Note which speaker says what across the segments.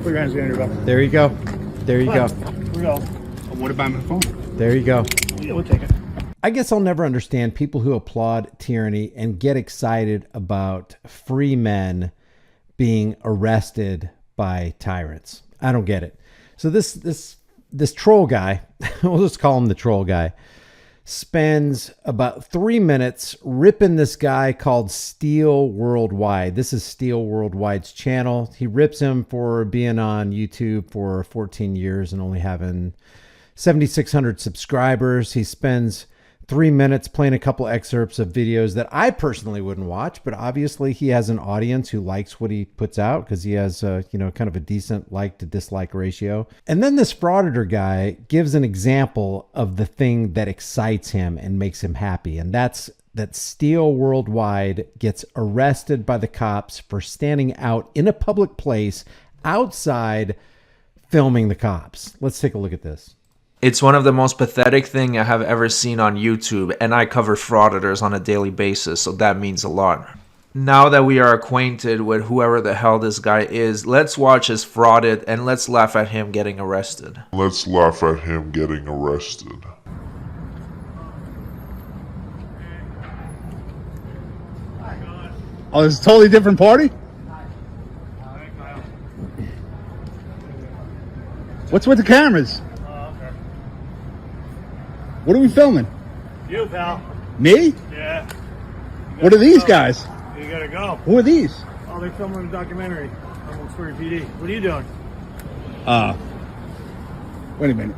Speaker 1: Put your hands behind your back.
Speaker 2: There you go. There you go.
Speaker 1: Here we go. What about my phone?
Speaker 2: There you go.
Speaker 1: Yeah, we'll take it.
Speaker 2: I guess I'll never understand people who applaud tyranny and get excited about free men being arrested by tyrants. I don't get it. So this troll guy, we'll just call him the troll guy, spends about 3 minutes ripping this guy called Steel Worldwide. This is Steel Worldwide's channel. He rips him for being on YouTube for 14 years and only having 7,600 subscribers. He spends 3 minutes playing a couple excerpts of videos that I personally wouldn't watch, but obviously he has an audience who likes what he puts out because he has kind of a decent like to dislike ratio. And then this frauditor guy gives an example of the thing that excites him and makes him happy. And that's that Steel Worldwide gets arrested by the cops for standing out in a public place outside filming the cops. Let's take a look at this.
Speaker 3: It's one of the most pathetic things I have ever seen on YouTube, and I cover frauditors on a daily basis, so that means a lot. Now that we are acquainted with whoever the hell this guy is, let's watch his frauded and let's laugh at him getting arrested.
Speaker 4: Let's laugh at him getting arrested.
Speaker 1: Oh, this is a totally different party? What's with the cameras? What are we filming?
Speaker 5: You, pal.
Speaker 1: Me?
Speaker 5: Yeah.
Speaker 1: What are these guys?
Speaker 5: You gotta go.
Speaker 1: Who are these?
Speaker 5: Oh, they're filming a documentary on Wilkes-Barre PD. What are you doing?
Speaker 1: Wait a minute.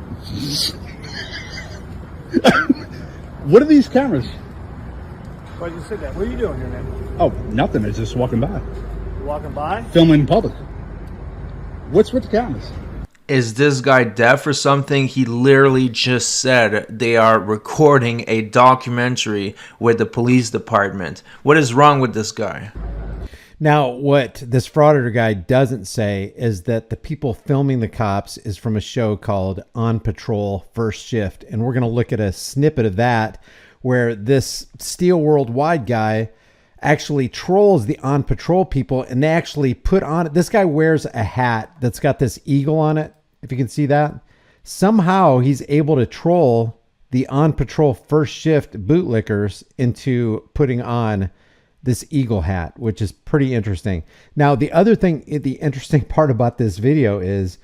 Speaker 1: What are these cameras?
Speaker 5: Why'd you say that? What are you doing here, man?
Speaker 1: Oh, nothing. I was just walking by.
Speaker 5: You walking by?
Speaker 1: Filming in public. What's with the cameras?
Speaker 3: Is this guy deaf or something? He literally just said they are recording a documentary with the police department. What is wrong with this guy?
Speaker 2: Now, what this frauditor guy doesn't say is that the people filming the cops is from a show called On Patrol First Shift. And we're going to look at a snippet of that where this Steel Worldwide guy actually trolls the On Patrol people, and they actually put on, this guy wears a hat that's got this eagle on it. If you can see that, somehow he's able to troll the On Patrol First Shift bootlickers into putting on this eagle hat, which is pretty interesting. Now, the other thing, the interesting part about this video is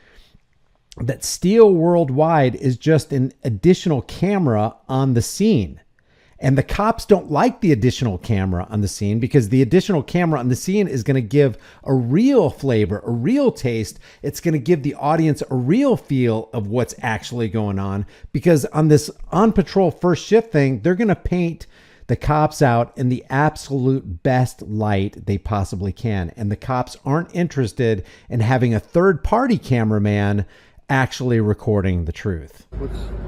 Speaker 2: that Steel Worldwide is just an additional camera on the scene. And the cops don't like the additional camera on the scene because the additional camera on the scene is going to give a real flavor, a real taste. It's going to give the audience a real feel of what's actually going on, because on this On Patrol First Shift thing, they're going to paint the cops out in the absolute best light they possibly can. And the cops aren't interested in having a third-party cameraman actually recording the truth.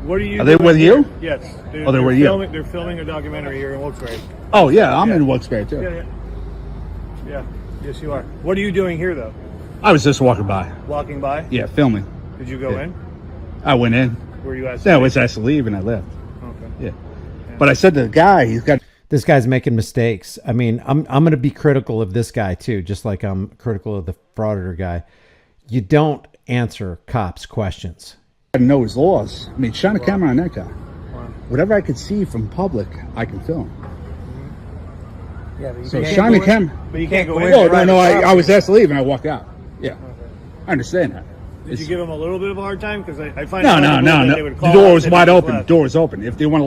Speaker 5: What are you?
Speaker 1: Are they with you?
Speaker 5: Yes.
Speaker 1: Oh, they're with you.
Speaker 5: They're filming a documentary here in Wilkes-Barre.
Speaker 1: Oh, yeah. I'm in Wilkes-Barre, too.
Speaker 5: Yeah. Yes, you are. What are you doing here, though?
Speaker 1: I was just walking by.
Speaker 5: Walking by?
Speaker 1: Yeah, filming.
Speaker 5: Did you go in?
Speaker 1: I went in.
Speaker 5: Were you asked?
Speaker 1: Yeah, I was asked to leave, and I left.
Speaker 5: Okay.
Speaker 1: Yeah. But I said to the guy, he's got...
Speaker 2: This guy's making mistakes. I mean, I'm going to be critical of this guy too, just like I'm critical of the frauditor guy. You don't answer cops' questions.
Speaker 1: I know his laws. I mean, shine a camera on that guy. Whatever I could see from public, I can film.
Speaker 5: Yeah, but you
Speaker 1: So
Speaker 5: can't
Speaker 1: shine
Speaker 5: go
Speaker 1: the
Speaker 5: in-
Speaker 1: camera.
Speaker 5: But you can't go in.
Speaker 1: Oh, no, I was asked to leave, and I walked out. Yeah. I understand that.
Speaker 5: Did you give them a little bit of a hard time? Because I find
Speaker 1: No.
Speaker 5: They would
Speaker 1: The
Speaker 5: call
Speaker 1: door
Speaker 5: out
Speaker 1: was
Speaker 5: and
Speaker 1: wide
Speaker 5: they
Speaker 1: open. The
Speaker 5: left.
Speaker 1: door was open. If they want to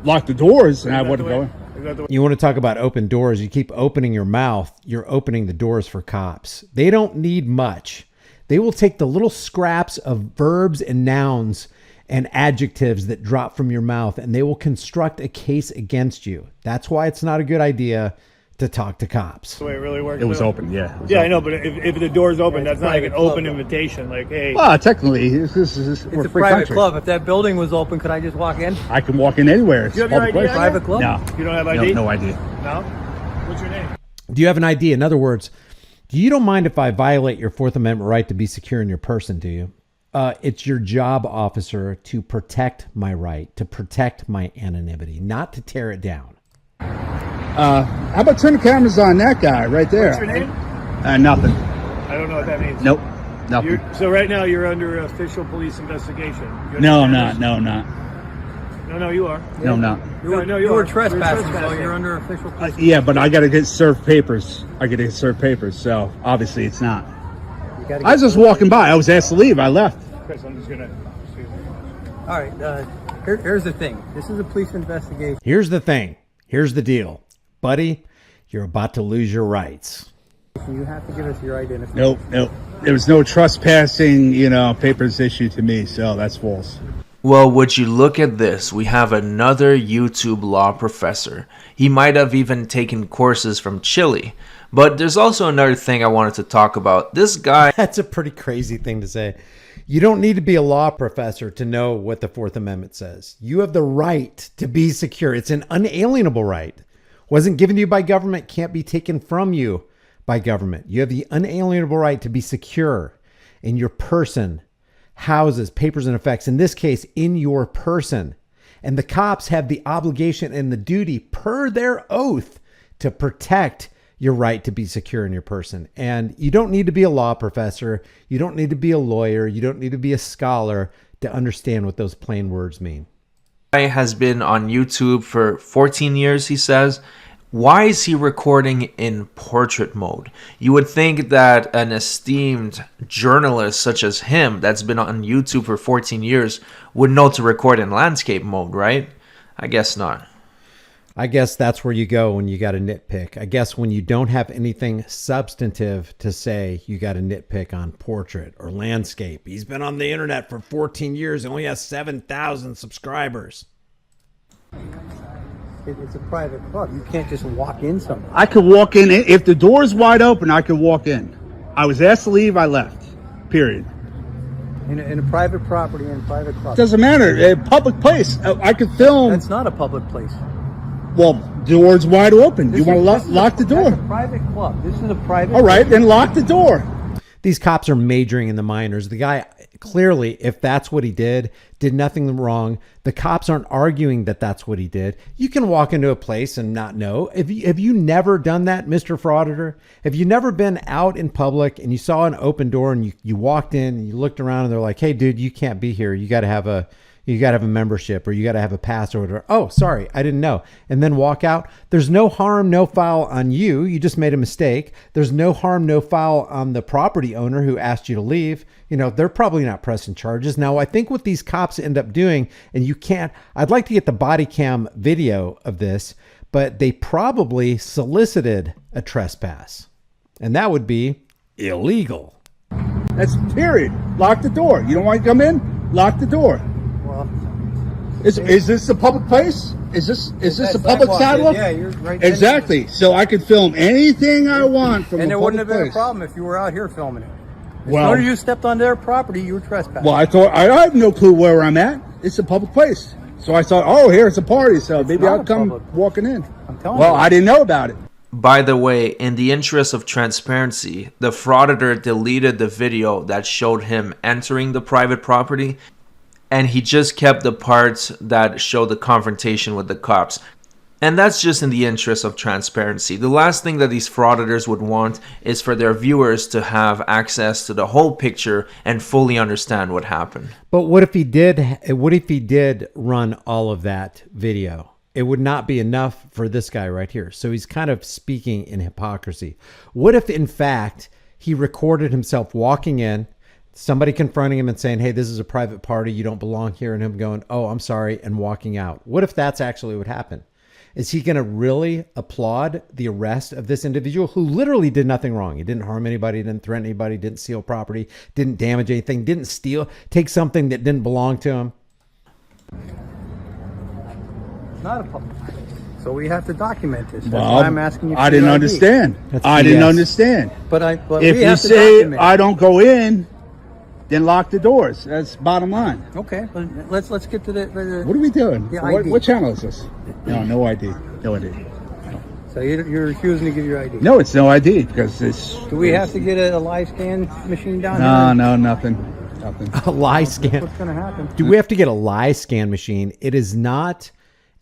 Speaker 1: lock the doors, then I
Speaker 5: Is that
Speaker 1: wouldn't
Speaker 5: the
Speaker 1: go
Speaker 5: way-
Speaker 1: in.
Speaker 5: is that the way-
Speaker 2: You want to talk about open doors. You keep opening your mouth, you're opening the doors for cops. They don't need much. They will take the little scraps of verbs and nouns and adjectives that drop from your mouth, and they will construct a case against you. That's why it's not a good idea to talk to cops.
Speaker 5: the way it really works.
Speaker 1: It was
Speaker 5: though?
Speaker 1: open, yeah. It was
Speaker 5: Yeah, I
Speaker 1: open.
Speaker 5: know, but if the door's open, that's not like an
Speaker 6: private club,
Speaker 5: open
Speaker 6: though.
Speaker 5: invitation. Like, hey,
Speaker 1: Well, technically, we're
Speaker 6: It's
Speaker 1: a
Speaker 6: a
Speaker 1: free
Speaker 6: private
Speaker 1: country.
Speaker 6: club. If that building was open, could I just walk in?
Speaker 1: I can walk in anywhere. It's
Speaker 5: Do you have
Speaker 1: a public
Speaker 5: your ID
Speaker 1: place.
Speaker 5: on you?
Speaker 6: Private club?
Speaker 1: No.
Speaker 5: you don't have ID?
Speaker 1: No idea.
Speaker 5: No? What's your name?
Speaker 2: Do you have an ID? In other words, you don't mind if I violate your Fourth Amendment right to be secure in your person, do you? It's your job, officer, to protect my right, to protect my anonymity, not to tear it down.
Speaker 1: How about turn the cameras on that guy right there?
Speaker 5: What's your name?
Speaker 1: Nothing.
Speaker 5: I don't know what that means.
Speaker 1: Nope. Nothing.
Speaker 5: So right now you're under official police investigation. You
Speaker 1: No, I'm
Speaker 5: understand
Speaker 1: not. No, I'm not.
Speaker 5: this? No, you are.
Speaker 1: No, I'm not.
Speaker 6: You were,
Speaker 5: No,
Speaker 6: you were
Speaker 5: are.
Speaker 6: trespassing,
Speaker 5: You're
Speaker 6: so
Speaker 5: trespassing.
Speaker 6: you're under official police.
Speaker 1: Yeah, but I got to get served papers. I got to get served papers, so obviously it's not.
Speaker 6: You gotta
Speaker 1: I was
Speaker 6: get-
Speaker 1: just walking by. I was asked to leave. I left.
Speaker 5: Chris, I'm just gonna. Excuse me.
Speaker 6: All right, here's the thing. This is a police investigation.
Speaker 2: Here's the thing. Here's the deal. Buddy, you're about to lose your rights.
Speaker 6: You have to give us your identification.
Speaker 1: Nope. There was no trespassing, papers issued to me, so that's false.
Speaker 3: Well, would you look at this? We have another YouTube law professor. He might have even taken courses from Chile. But there's also another thing I wanted to talk about. This guy
Speaker 2: That's a pretty crazy thing to say. You don't need to be a law professor to know what the Fourth Amendment says. You have the right to be secure. It's an unalienable right. Wasn't given to you by government, can't be taken from you by government. You have the unalienable right to be secure in your person, houses, papers, and effects. In this case, in your person. And the cops have the obligation and the duty per their oath to protect your right to be secure in your person. And you don't need to be a law professor. You don't need to be a lawyer. You don't need to be a scholar to understand what those plain words mean.
Speaker 3: has been on YouTube for 14 years, he says. Why is he recording in portrait mode? You would think that an esteemed journalist such as him that's been on YouTube for 14 years would know to record in landscape mode, right? I guess not.
Speaker 2: I guess that's where you go when you got to nitpick. I guess when you don't have anything substantive to say, you got to nitpick on portrait or landscape. He's been on the internet for 14 years and only has 7,000 subscribers.
Speaker 6: It's a private club. You can't just walk in somewhere.
Speaker 1: I could walk in. If the door's wide open, I could walk in. I was asked to leave. I left. Period.
Speaker 6: In a private property and private club.
Speaker 1: Doesn't matter. A public place. I could film.
Speaker 6: That's not a public place.
Speaker 1: Well, door's wide open. You
Speaker 6: This
Speaker 1: want
Speaker 6: is-
Speaker 1: to lock the door?
Speaker 6: That's a private club. This is a private.
Speaker 1: All right, then lock the door.
Speaker 2: These cops are majoring in the minors. The guy clearly, if that's what he did nothing wrong. The cops aren't arguing that that's what he did. You can walk into a place and not know. Have you never done that, Mr. Frauditor? Have you never been out in public and you saw an open door and you walked in and you looked around and they're like, hey, dude, you can't be here. You got to have a membership or you got to have a pass or whatever. Oh, sorry, I didn't know. And then walk out. There's no harm, no foul on you. You just made a mistake. There's no harm, no foul on the property owner who asked you to leave. They're probably not pressing charges. Now, I think what these cops end up doing, and I'd like to get the body cam video of this, but they probably solicited a trespass. And that would be illegal.
Speaker 1: That's period. Lock the door. You don't want to come in? Lock the door.
Speaker 6: Well,
Speaker 1: Is this a public place? Is this
Speaker 6: that
Speaker 1: a public sidewalk?
Speaker 6: Yeah, you're right.
Speaker 1: Exactly. So I could film anything I want from
Speaker 6: And
Speaker 1: a
Speaker 6: there
Speaker 1: public
Speaker 6: wouldn't have been a
Speaker 1: place.
Speaker 6: problem if you were out here filming it. As
Speaker 1: Well-
Speaker 6: soon as you stepped on their property, you were trespassing.
Speaker 1: Well, I thought I have no clue where I'm at. It's a public place. So I thought, oh, here's a party. So maybe
Speaker 6: not
Speaker 1: I'll
Speaker 6: a
Speaker 1: come
Speaker 6: public-
Speaker 1: walking in.
Speaker 6: I'm telling
Speaker 1: Well,
Speaker 6: you.
Speaker 1: I didn't know about it.
Speaker 3: By the way, in the interest of transparency, the frauditor deleted the video that showed him entering the private property, and he just kept the parts that show the confrontation with the cops. And that's just in the interest of transparency. The last thing that these frauditors would want is for their viewers to have access to the whole picture and fully understand what happened.
Speaker 2: But what if he did run all of that video? It would not be enough for this guy right here. So he's kind of speaking in hypocrisy. What if, in fact, he recorded himself walking in, somebody confronting him and saying, hey, this is a private party, you don't belong here, and him going, oh, I'm sorry, and walking out? What if that's actually what happened? Is he going to really applaud the arrest of this individual who literally did nothing wrong? He didn't harm anybody, didn't threaten anybody, didn't steal property, didn't damage anything, didn't take something that didn't belong to him.
Speaker 6: It's not a public place. So we have to document this. That's
Speaker 1: Well,
Speaker 6: why I'm asking you. For
Speaker 1: I didn't
Speaker 6: your ID.
Speaker 1: understand.
Speaker 2: That's
Speaker 1: I didn't
Speaker 2: BS.
Speaker 1: understand.
Speaker 6: But
Speaker 1: If
Speaker 6: we
Speaker 1: you
Speaker 6: have to
Speaker 1: say
Speaker 6: document.
Speaker 1: I don't go in, then lock the doors. That's bottom line.
Speaker 6: Okay, but let's get to the.
Speaker 1: What are we doing?
Speaker 6: The
Speaker 1: What,
Speaker 6: ID.
Speaker 1: what channel is this? No ID. No ID.
Speaker 6: So you're refusing to give your ID.
Speaker 1: No, it's no ID because it's.
Speaker 6: Do we have to get a live scan machine down
Speaker 1: No,
Speaker 6: here?
Speaker 1: no, nothing. Nothing.
Speaker 2: A lie scan.
Speaker 6: What's going to happen?
Speaker 2: Do we have to get a lie scan machine? It is not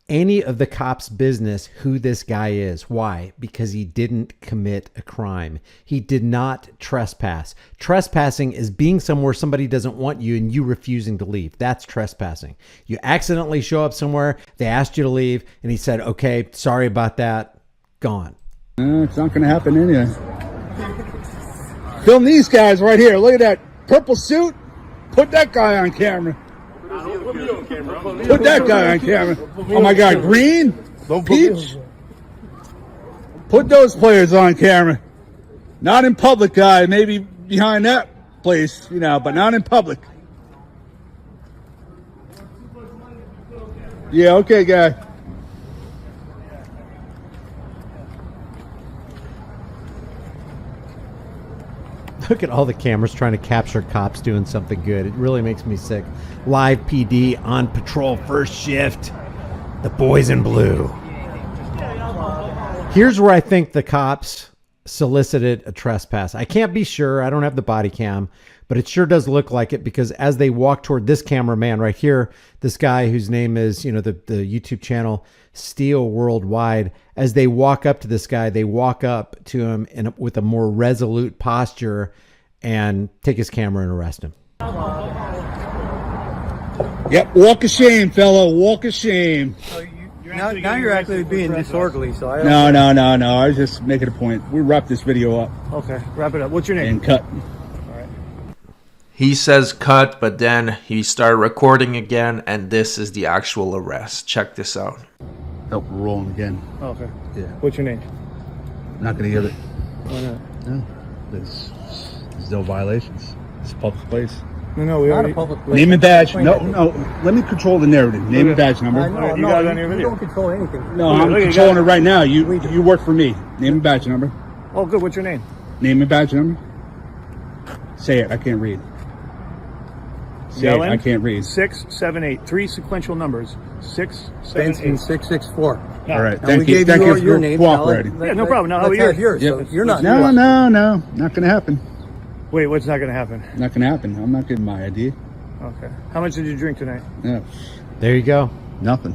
Speaker 2: any of the cops' business who this guy is. Why? Because he didn't commit a crime. He did not trespass. Trespassing is being somewhere somebody doesn't want you and you refusing to leave. That's trespassing. You accidentally show up somewhere, they asked you to leave, and he said, okay, sorry about that, gone.
Speaker 1: It's not going to happen anyway. Film these guys right here. Look at that purple suit. Put that guy on camera. Put that guy on camera. Oh my God, green, peach. Put those players on camera. Not in public, guy. Maybe behind that place, you know, but not in public. Yeah, okay, guy.
Speaker 2: Look at all the cameras trying to capture cops doing something good. It really makes me sick. Live PD on patrol, first shift. The boys in blue. Here's where I think the cops solicited a trespass. I can't be sure. I don't have the body cam, but it sure does look like it, because as they walk toward this cameraman right here, this guy whose name is, you know, the YouTube channel Steel Worldwide, as they walk up to this guy, they walk up to him with a more resolute posture and take his camera and arrest him.
Speaker 1: Yep, walk of shame, fella. Walk of shame.
Speaker 6: Now you're actually being disorderly, so I don't...
Speaker 1: No. I was just making a point. We wrap this video up
Speaker 5: Okay, wrap it up. What's your name?
Speaker 1: and cut.
Speaker 3: He says cut, but then he started recording again, and this is the actual arrest. Check this out.
Speaker 1: Nope, we're rolling again.
Speaker 5: Okay.
Speaker 1: Yeah.
Speaker 5: What's your name?
Speaker 1: Not going to give it.
Speaker 5: Why not?
Speaker 1: No. There's no violations. It's a public place.
Speaker 5: No, we
Speaker 6: Not
Speaker 5: already...
Speaker 6: a public place.
Speaker 1: Name and badge. No. Let me control the narrative. Name and badge number.
Speaker 6: I know,
Speaker 5: You got it on your
Speaker 6: you
Speaker 5: video.
Speaker 6: don't control anything.
Speaker 1: No,
Speaker 5: Look,
Speaker 1: I'm
Speaker 5: look, you
Speaker 1: controlling
Speaker 5: got
Speaker 1: it
Speaker 5: it.
Speaker 1: right now. You work for me. Name and badge number.
Speaker 5: Oh, good. What's your name?
Speaker 1: Name and badge number. Say it. I can't read. Say it.
Speaker 5: Yellen?
Speaker 1: I can't read.
Speaker 5: 678. 3 sequential numbers. 6, 7,
Speaker 6: Benson
Speaker 5: 8.
Speaker 6: 664.
Speaker 1: All right.
Speaker 6: Now, we
Speaker 1: Thank you.
Speaker 6: gave
Speaker 1: Thank you
Speaker 6: your
Speaker 1: for
Speaker 6: name.
Speaker 1: cooperating.
Speaker 5: Yeah, no problem. Now, how
Speaker 6: Let's
Speaker 5: are
Speaker 6: have
Speaker 5: you?
Speaker 6: yours.
Speaker 1: Yep.
Speaker 6: So you're not.
Speaker 1: No. Not going to happen.
Speaker 5: Wait, what's not going to happen?
Speaker 1: Not going to happen. I'm not giving my ID.
Speaker 5: Okay. How much did you drink tonight?
Speaker 1: No.
Speaker 2: There you go.
Speaker 1: Nothing.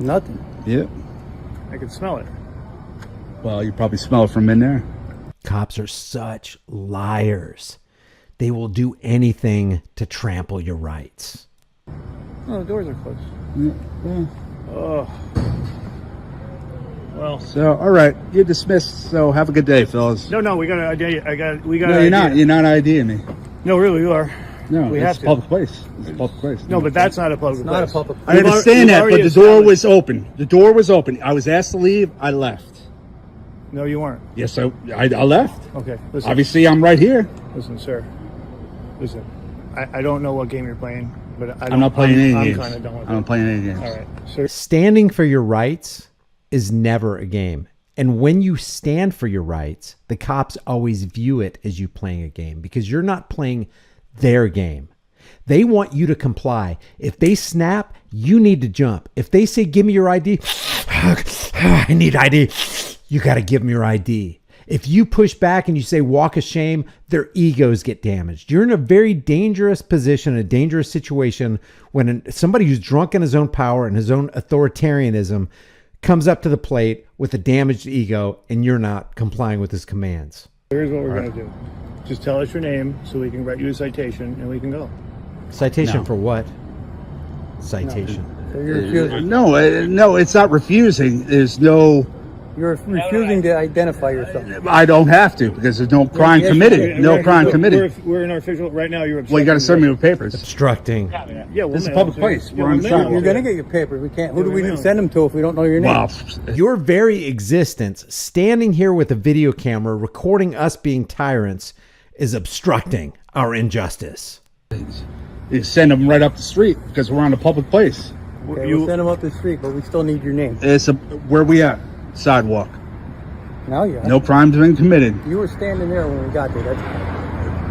Speaker 6: Nothing.
Speaker 1: Yep.
Speaker 5: I can smell it.
Speaker 1: Well, you probably smell it from in there.
Speaker 2: Cops are such liars. They will do anything to trample your rights.
Speaker 5: Oh, the doors are closed.
Speaker 1: Yeah.
Speaker 5: Oh. Well.
Speaker 1: So, all right, you're dismissed. So, have a good day, fellas.
Speaker 5: No, we got to ID. We got
Speaker 1: No, you're not. You're not IDing me.
Speaker 5: No, really, you are.
Speaker 1: No,
Speaker 5: We
Speaker 1: it's
Speaker 5: have
Speaker 1: a
Speaker 5: to.
Speaker 1: public place. It's a public place.
Speaker 5: No, but that's not a public
Speaker 6: Not a
Speaker 5: place.
Speaker 6: public
Speaker 1: I
Speaker 6: place.
Speaker 1: understand
Speaker 5: We've
Speaker 1: that, but
Speaker 5: already
Speaker 1: the door
Speaker 5: established-
Speaker 1: was open. The door was open. I was asked to leave. I left.
Speaker 5: No, you weren't.
Speaker 1: Yes, I left.
Speaker 5: Okay. Listen,
Speaker 1: Obviously, I'm right here.
Speaker 5: listen, sir. Listen, I don't know what game you're playing, but
Speaker 1: I'm not playing any
Speaker 5: I'm
Speaker 1: games.
Speaker 5: kind of done with
Speaker 1: I'm
Speaker 5: it.
Speaker 1: not playing any games.
Speaker 5: All right, sir.
Speaker 2: Standing for your rights is never a game. And when you stand for your rights, the cops always view it as you playing a game, because you're not playing their game. They want you to comply. If they snap, you need to jump. If they say, give me your ID, I need ID. You got to give them your ID. If you push back and you say, walk of shame, their egos get damaged. You're in a very dangerous position, a dangerous situation when somebody who's drunk in his own power and his own authoritarianism comes up to the plate with a damaged ego, and you're not complying with his commands.
Speaker 5: Here's what we're going to do. Just tell us your name so we can write you a citation and we can go.
Speaker 2: Citation
Speaker 1: No.
Speaker 2: for what? Citation.
Speaker 6: So you're refusing.
Speaker 1: No, it's not refusing. There's no.
Speaker 6: You're refusing to identify yourself.
Speaker 1: I don't have to because there's no crime
Speaker 6: yes,
Speaker 1: committed. No crime committed.
Speaker 5: We're in our official right now. You're
Speaker 1: Well, you got to send me with papers.
Speaker 2: Obstructing.
Speaker 5: Yeah, well,
Speaker 1: This is a public place. We're on the
Speaker 6: You're
Speaker 1: sidewalk.
Speaker 6: going to get your papers. We can't. Who do we
Speaker 5: Yeah, we
Speaker 6: send them to if we don't know your name?
Speaker 1: Well,
Speaker 2: Your very existence, standing here with a video camera recording us being tyrants, is obstructing our injustice.
Speaker 1: you send them right up the street because we're on a public place.
Speaker 6: Okay, we'll send them up the street, but we still need your name.
Speaker 1: It's where we at? Sidewalk.
Speaker 6: Now you
Speaker 1: No crime's been committed.
Speaker 6: You were standing there when we got there.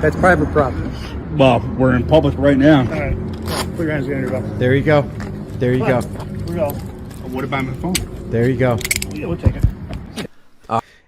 Speaker 6: That's private property.
Speaker 1: Well, we're in public right now.
Speaker 5: All right. Put your hands behind your back.
Speaker 2: There you go. There you go.
Speaker 5: We go.
Speaker 1: What about my phone?
Speaker 2: There you go.
Speaker 5: Yeah, we'll take it.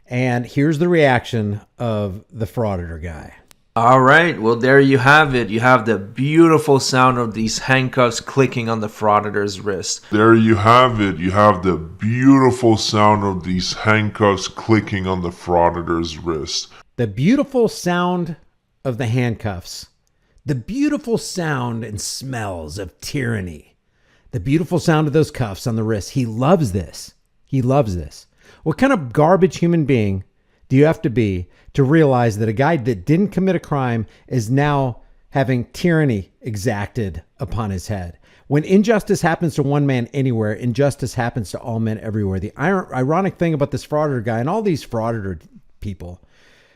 Speaker 2: And here's the reaction of the frauditor guy.
Speaker 3: All right, well, there you have it. You have the beautiful sound of these handcuffs clicking on the frauditor's wrist.
Speaker 4: There you have it. You have the beautiful sound of these handcuffs clicking on the frauditor's wrist.
Speaker 2: The beautiful sound of the handcuffs. The beautiful sound and smells of tyranny. The beautiful sound of those cuffs on the wrist. He loves this. He loves this. What kind of garbage human being do you have to be to realize that a guy that didn't commit a crime is now having tyranny exacted upon his head? When injustice happens to one man anywhere, injustice happens to all men everywhere. The ironic thing about this frauditor guy and all these frauditor people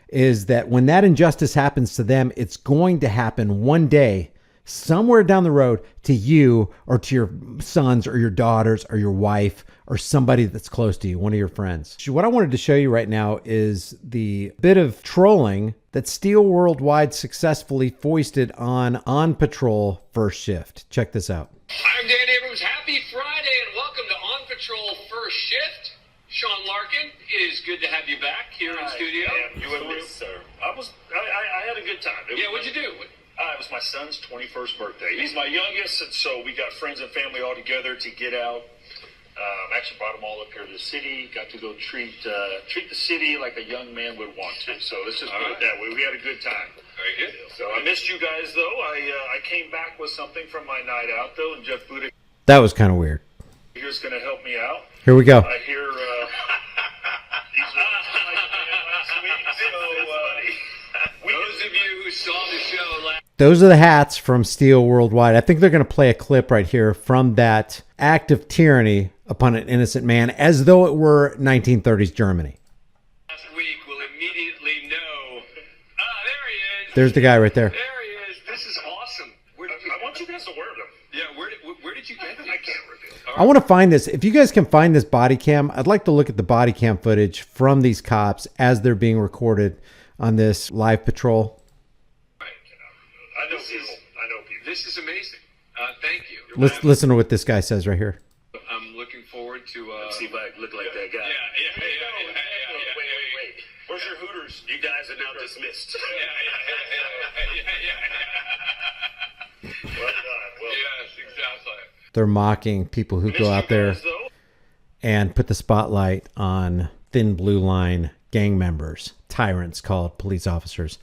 Speaker 2: is that when that injustice happens to them, it's going to happen one day somewhere down the road to you or to your sons or your daughters or your wife or somebody that's close to you, one of your friends. What I wanted to show you right now is the bit of trolling that Steel Worldwide successfully foisted on Patrol First Shift. Check this out.
Speaker 7: I'm Dan Abrams. Happy Friday and welcome to On Patrol First Shift. Sean Larkin, it is good to have you back here in studio.
Speaker 8: You and me, sir. I had a good time.
Speaker 7: What'd you do?
Speaker 8: It was my son's 21st birthday. He's my youngest, and so we got friends and family all together to get out. Actually brought them all up here to the city. Got to go treat the city like a young man would want to. So let's just put it that way. We had a good time.
Speaker 7: Very good.
Speaker 8: So I missed you guys, though. I came back with something from my night out, though, and Jeff Buda
Speaker 2: That was kind of weird.
Speaker 8: here's going to help me out.
Speaker 2: Here we go.
Speaker 8: I hear these are last week. So
Speaker 7: Those of you who saw the show last
Speaker 2: Those are the hats from Steel Worldwide. I think they're going to play a clip right here from that act of tyranny upon an innocent man as though it were 1930s Germany.
Speaker 7: week will immediately know. There he is.
Speaker 2: There's the guy right there.
Speaker 7: There he is. This is awesome.
Speaker 8: I want you guys to wear them.
Speaker 7: Yeah, where did you get these?
Speaker 8: I can't reveal.
Speaker 2: I want to find this. If you guys can find this body cam, I'd like to look at the body cam footage from these cops as they're being recorded on this live patrol.
Speaker 7: Right.
Speaker 8: I know people.
Speaker 7: This is amazing. Thank you.
Speaker 2: Let's listen to what this guy says right here.
Speaker 7: I'm looking forward to.
Speaker 8: Let's see if I look like that guy.
Speaker 7: Yeah.
Speaker 8: Wait. Where's your Hooters? You guys are now dismissed. Well done. Well
Speaker 7: Yes, exactly.
Speaker 2: They're mocking people who go out there and put the spotlight on thin blue line gang members, tyrants called police officers.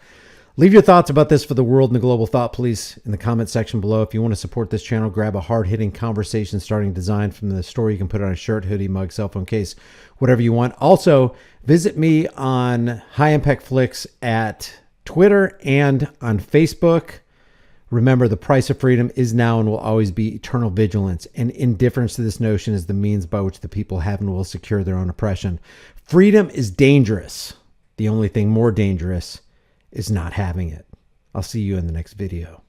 Speaker 2: Leave your thoughts about this for the world and the global thought police in the comment section below. If you want to support this channel, grab a hard-hitting conversation starting design from the store. You can put it on a shirt, hoodie, mug, cell phone case, whatever you want. Also, visit me on High Impact Flicks at Twitter and on Facebook. Remember, the price of freedom is now and will always be eternal vigilance, and indifference to this notion is the means by which the people have and will secure their own oppression. Freedom is dangerous. The only thing more dangerous is not having it. I'll see you in the next video.